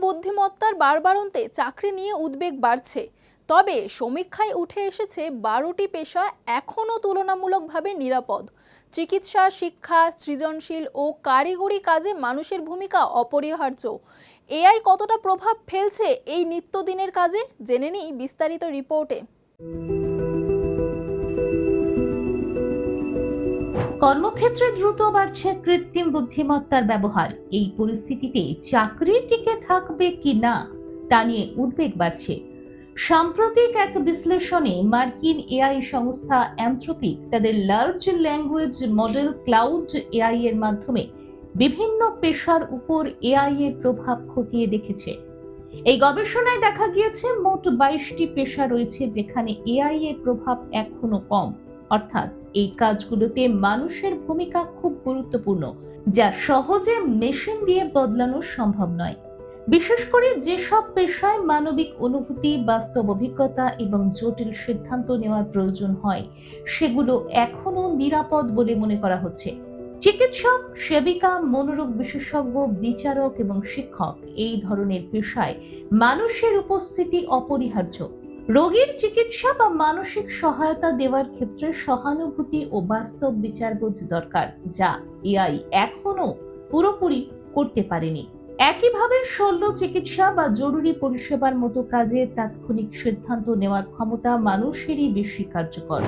বুদ্ধিমত্তার বাড়বাড়ন্তে চাকরি নিয়ে উদ্বেগ বাড়ছে। তবে সমীক্ষায় উঠে এসেছে 12টি পেশা এখনও তুলনামূলকভাবে নিরাপদ। চিকিৎসা, শিক্ষা, সৃজনশীল ও কারিগরি কাজে মানুষের ভূমিকা অপরিহার্য। এআই কতটা প্রভাব ফেলছে এই নিত্যদিনের কাজে, জেনে নিই বিস্তারিত রিপোর্টে। কর্মক্ষেত্রে দ্রুত বাড়ছে কৃত্রিম বুদ্ধিমত্তার ব্যবহার। এই পরিস্থিতিতে চাকরি টিকে থাকবে কি না তা নিয়ে উদ্বেগ বাড়ছে। সাম্প্রতিক এক বিশ্লেষণে মার্কিন এআই সংস্থা অ্যানথ্রোপিক তাদের large language model cloud AI এর মাধ্যমে বিভিন্ন পেশার উপর এআই এর প্রভাব খতিয়ে দেখেছে। এই গবেষণায় দেখা গিয়েছে মোট 22টি পেশা রয়েছে যেখানে এআই এর প্রভাব এখনো কম, অর্থাৎ এই কাজগুলোতে মানুষের ভূমিকা খুব গুরুত্বপূর্ণ, যা সহজে মেশিন দিয়ে বদলানো সম্ভব নয়। বিশেষ করে যেসব পেশায় মানবিক অনুভূতি, বাস্তব অভিজ্ঞতা এবং জটিল সিদ্ধান্ত নেওয়ার প্রয়োজন হয়, সেগুলো এখনো নিরাপদ বলে মনে করা হচ্ছে। চিকিৎসক, সেবিকা, মনোরোগ বিশেষজ্ঞ, বিচারক এবং শিক্ষক এই ধরনের পেশায় মানুষের উপস্থিতি অপরিহার্য। রোগীর চিকিৎসা বা মানসিক সহায়তা দেওয়ার ক্ষেত্রে সহানুভূতি ও বাস্তব বিচারবোধ দরকার, যা এআই এখনো পুরোপুরি করতে পারেনি। একইভাবে শল্য চিকিৎসা বা জরুরি পরিষেবার মতো কাজে তাৎক্ষণিক সিদ্ধান্ত নেওয়ার ক্ষমতা মানুষেরই বেশি কার্যকর।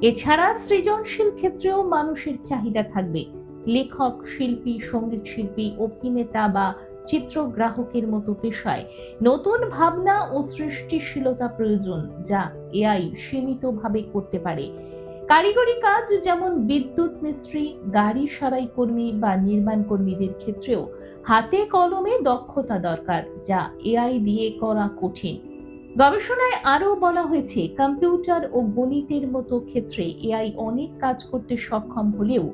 এছাড়া সৃজনশীল ক্ষেত্রেও মানুষের চাহিদা থাকবে। লেখক, শিল্পী, সঙ্গীত শিল্পী, অভিনেতা বা চিত্রগ্রাহকের মতো পেশায় নতুন ভাবনা ও সৃষ্টিশীলতা প্রয়োজন, যা এআই সীমিতভাবে করতে পারে। কারিগরি কাজ যেমন বিদ্যুৎ মিস্ত্রি, গাড়ি সারাই কর্মী বা নির্মাণ কর্মীদের ক্ষেত্রেও হাতে কলমে দক্ষতা দরকার, যা এআই দিয়ে করা কঠিন। গবেষণায় আরও বলা হয়েছে, কম্পিউটার ও গণিতের মতো ক্ষেত্রে এআই অনেক কাজ করতে সক্ষম হলেও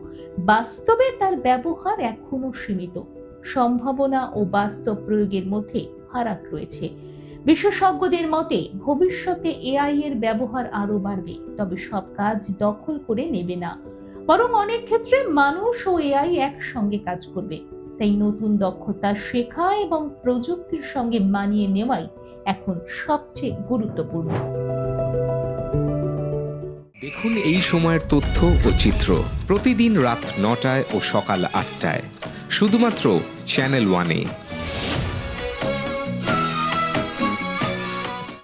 বাস্তবে তার ব্যবহার এখনো সীমিত। সম্ভাবনা ও বাস্তব প্রয়োগের মধ্যে ফারাক রয়েছে। বিশেষজ্ঞদের মতে ভবিষ্যতে এআই এর ব্যবহার আরো বাড়বে, তবে সব কাজ দখল করে নেবে না, বরং অনেক ক্ষেত্রে মানুষ ও এআই একসঙ্গে কাজ করবে। তাই নতুন দক্ষতা শেখা এবং প্রযুক্তির সঙ্গে মানিয়ে নেওয়াই এখন সবচেয়ে গুরুত্বপূর্ণ। দেখুন এই সময়ের তথ্য ও চিত্র প্রতিদিন রাত 9টায় ও সকাল 8টায় শুধুমাত্র চ্যানেল 1-এ।